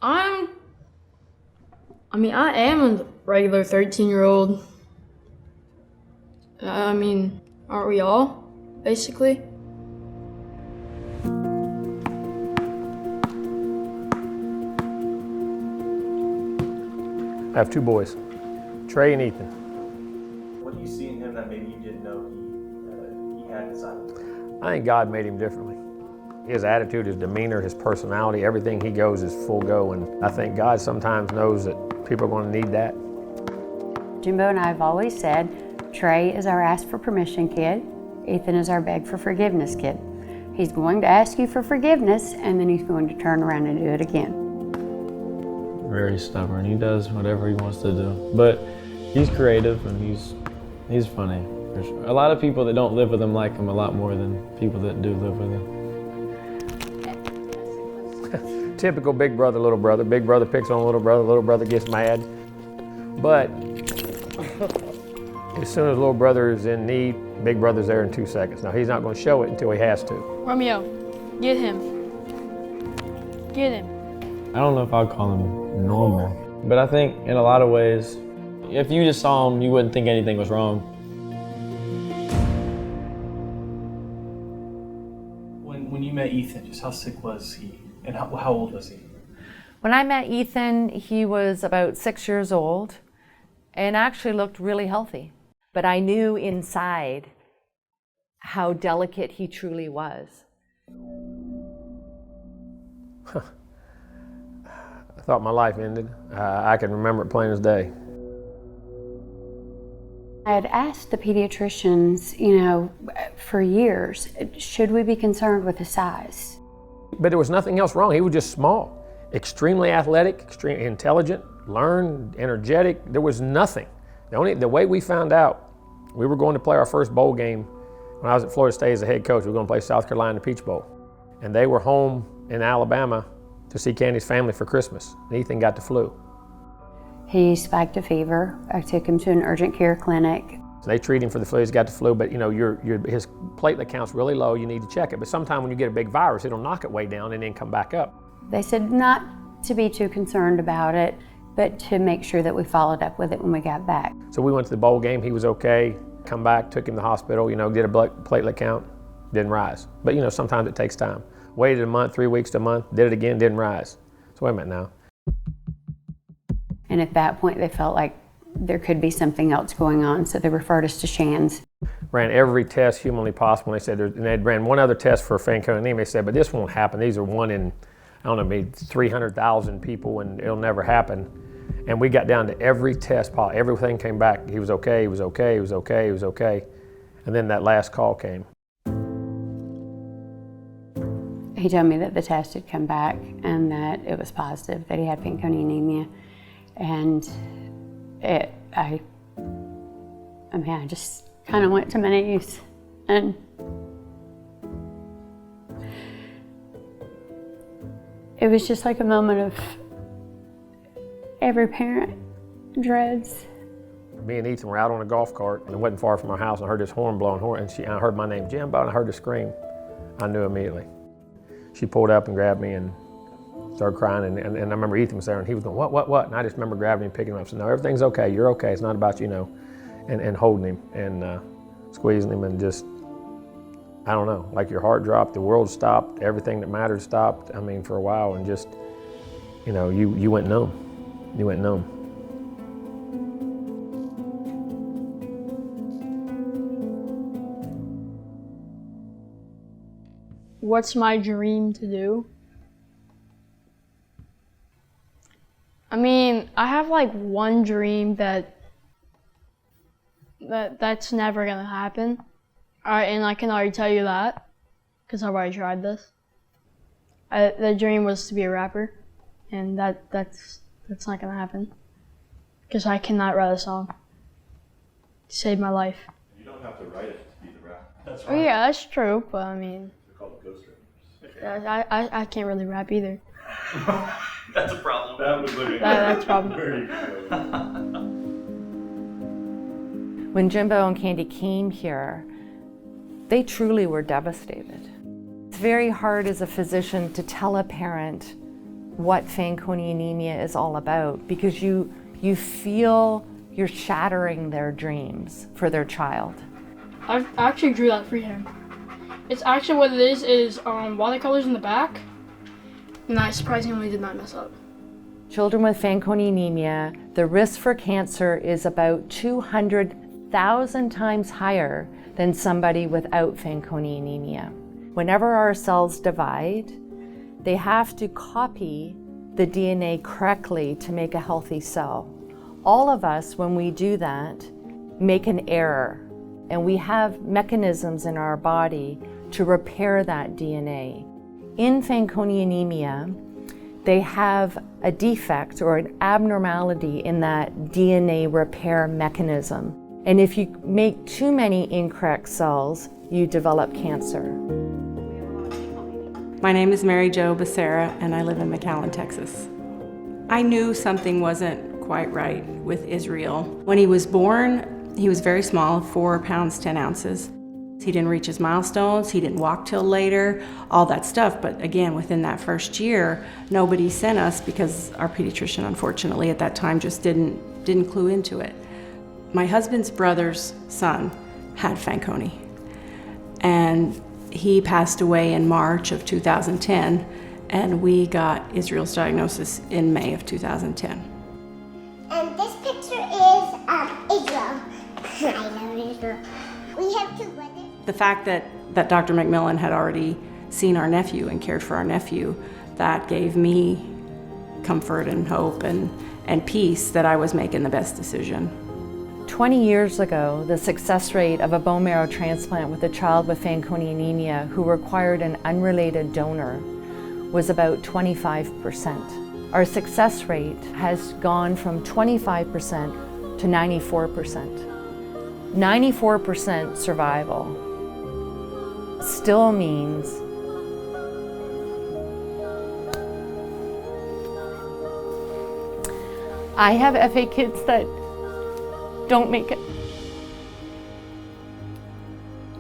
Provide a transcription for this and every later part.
I am a regular 13-year-old. Aren't we all, basically? I have two boys, Trey and Ethan. What do you see in him that maybe you didn't know he had inside of him? I think God made him differently. His attitude, his demeanor, his personality, everything he goes is full go, and I think God sometimes knows that people are going to need that. Jimbo and I have always said, Trey is our ask for permission kid, Ethan is our beg for forgiveness kid. He's going to ask you for forgiveness, and then he's going to turn around and do it again. Very stubborn. He does whatever he wants to do, but he's creative and he's funny. For sure. A lot of people that don't live with him like him a lot more than people that do live with him. Typical big brother, little brother. Big brother picks on little brother gets mad. But as soon as little brother is in need, big brother's there in 2 seconds. Now he's not going to show it until he has to. Romeo, get him. Get him. I don't know if I'd call him normal, but I think in a lot of ways, if you just saw him, you wouldn't think anything was wrong. When you met Ethan, just how sick was he, and how old was he? When I met Ethan, he was about 6 years old and actually looked really healthy. But I knew inside how delicate he truly was. I thought my life ended. I can remember it plain as day. I had asked the pediatricians, for years, should we be concerned with his size? But there was nothing else wrong. He was just small, extremely athletic, extremely intelligent, learned, energetic. There was nothing. The way we found out, we were going to play our first bowl game when I was at Florida State as a head coach. We were going to play South Carolina Peach Bowl. And they were home in Alabama to see Candi's family for Christmas. And Ethan got the flu. He spiked a fever. I took him to an urgent care clinic. So they treat him for the flu. He's got the flu, but his platelet count's really low. You need to check it. But sometimes when you get a big virus, it'll knock it way down and then come back up. They said not to be too concerned about it, but to make sure that we followed up with it when we got back. So we went to the bowl game. He was okay. Come back, took him to the hospital. Did a platelet count, didn't rise. But sometimes it takes time. Waited a month, 3 weeks to a month, did it again, didn't rise. So wait a minute now. And at that point, they felt like there could be something else going on, so they referred us to Shands. Ran every test humanly possible. And they said, and they ran one other test for Fanconi anemia. They said, but this won't happen. These are one in, maybe 300,000 people, and it'll never happen. And we got down to every test, everything came back. He was okay, he was okay, he was okay, he was okay. And then that last call came. He told me that the test had come back and that it was positive, that he had Fanconi anemia. And I just kind of went to my knees. And it was just like a moment of every parent dreads. Me and Ethan were out on a golf cart, and it wasn't far from our house, and I heard this horn blowing, and I heard my name, Jimbo, and I heard her scream. I knew immediately. She pulled up and grabbed me and started crying, and I remember Ethan was there, and he was going, what? And I just remember grabbing him and picking him up, saying, no, everything's okay, you're okay, it's not about you, and holding him and squeezing him, and just, I don't know, like your heart dropped, the world stopped, everything that mattered stopped, for a while, and just, you went numb. You went numb. What's my dream to do? I have like one dream that's never gonna happen. And I can already tell you that, because I've already tried this. The dream was to be a rapper, and that's not gonna happen. Because I cannot write a song to save my life. You don't have to write it to be the rapper. That's Oh yeah, that's true, but They're called ghost rappers. I can't really rap either. That's a problem. That was literally That's a problem. very good. When Jimbo and Candi came here, they truly were devastated. It's very hard as a physician to tell a parent what Fanconi anemia is all about, because you feel you're shattering their dreams for their child. I actually drew that for him. It's actually what it is watercolors in the back, and I surprisingly did not mess up. Children with Fanconi anemia, the risk for cancer is about 200,000 times higher than somebody without Fanconi anemia. Whenever our cells divide, they have to copy the DNA correctly to make a healthy cell. All of us, when we do that, make an error, and we have mechanisms in our body to repair that DNA. In Fanconi anemia, they have a defect or an abnormality in that DNA repair mechanism. And if you make too many incorrect cells, you develop cancer. My name is Mary Jo Becerra, and I live in McAllen, Texas. I knew something wasn't quite right with Israel. When he was born, he was very small, 4 pounds, 10 ounces. He didn't reach his milestones, he didn't walk till later, all that stuff. But again, within that first year, nobody sent us because our pediatrician, unfortunately, at that time just didn't clue into it. My husband's brother's son had Fanconi, and he passed away in March of 2010, and we got Israel's diagnosis in May of 2010. And this picture is Israel. I love Israel. We have 2 brothers. The fact that Dr. McMillan had already seen our nephew and cared for our nephew, that gave me comfort and hope and peace that I was making the best decision. 20 years ago, the success rate of a bone marrow transplant with a child with Fanconi anemia who required an unrelated donor was about 25%. Our success rate has gone from 25% to 94%. 94% survival still means I have FA kids that don't make it.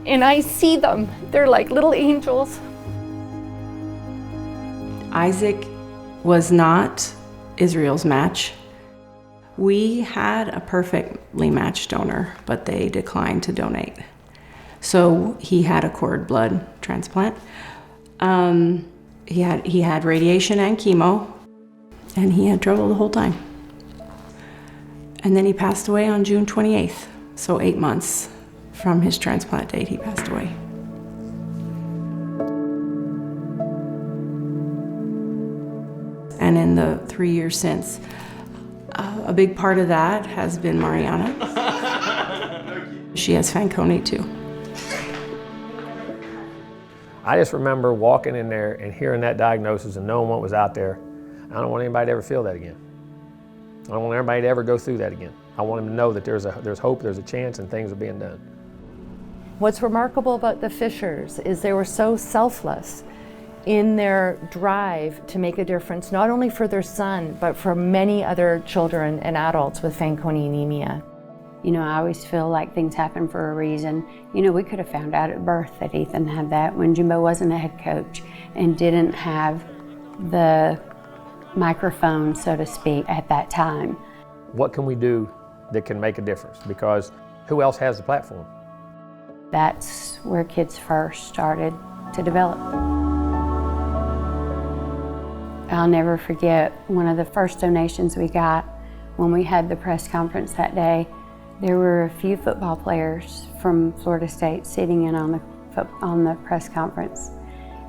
And I see them, they're like little angels. Isaac was not Israel's match. We had a perfectly matched donor, but they declined to donate. So he had a cord blood transplant. He had radiation and chemo, and he had trouble the whole time. And then he passed away on June 28th, so 8 months from his transplant date, he passed away. And in the 3 years since, a big part of that has been Mariana. She has Fanconi too. I just remember walking in there and hearing that diagnosis and knowing what was out there. I don't want anybody to ever feel that again. I don't want everybody to ever go through that again. I want them to know that there's hope, there's a chance, and things are being done. What's remarkable about the Fishers is they were so selfless in their drive to make a difference, not only for their son, but for many other children and adults with Fanconi anemia. You know, I always feel like things happen for a reason. You know, we could have found out at birth that Ethan had that when Jimbo wasn't a head coach and didn't have the microphone, so to speak, at that time. What can we do that can make a difference? Because who else has the platform? That's where Kids First started to develop. I'll never forget one of the first donations we got when we had the press conference that day. There were a few football players from Florida State sitting in on the press conference.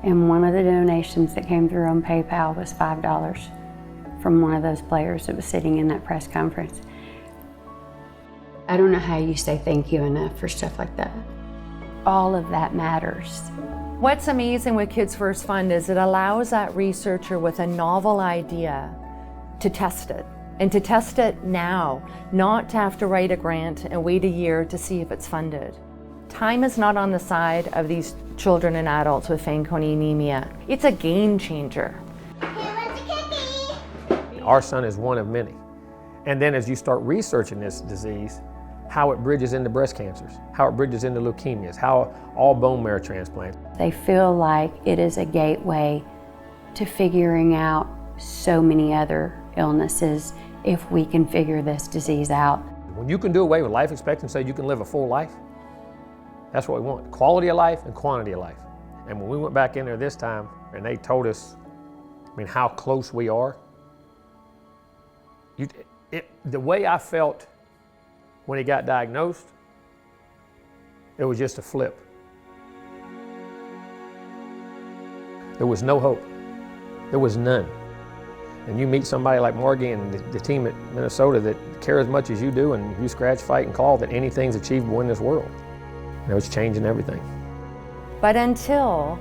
And one of the donations that came through on PayPal was $5 from one of those players that was sitting in that press conference. I don't know how you say thank you enough for stuff like that. All of that matters. What's amazing with Kids First Fund is it allows that researcher with a novel idea to test it, and to test it now, not to have to write a grant and wait a year to see if it's funded. Time is not on the side of these children and adults with Fanconi anemia. It's a game changer. Our son is one of many. And then as you start researching this disease, how it bridges into breast cancers, how it bridges into leukemias, how all bone marrow transplants. They feel like it is a gateway to figuring out so many other illnesses if we can figure this disease out. When you can do away with life expectancy, you can live a full life. That's what we want, quality of life and quantity of life. And when we went back in there this time and they told us, how close we are, the way I felt when he got diagnosed, it was just a flip. There was no hope. There was none. And you meet somebody like Margie and the team at Minnesota that care as much as you do, and you scratch, fight, and claw that anything's achievable in this world. It's changing everything. But until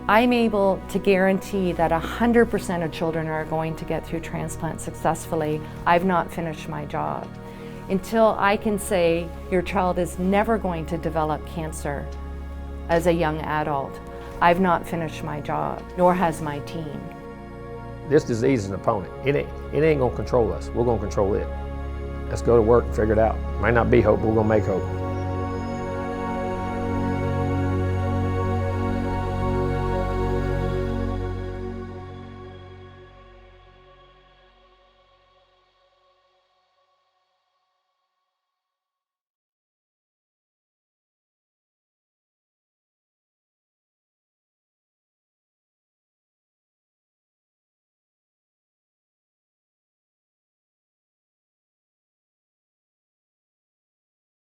I'm able to guarantee that 100% of children are going to get through transplant successfully, I've not finished my job. Until I can say your child is never going to develop cancer as a young adult, I've not finished my job, nor has my team. This disease is an opponent. It ain't gonna control us. We're gonna control it. Let's go to work and figure it out. Might not be hope, but we're gonna make hope.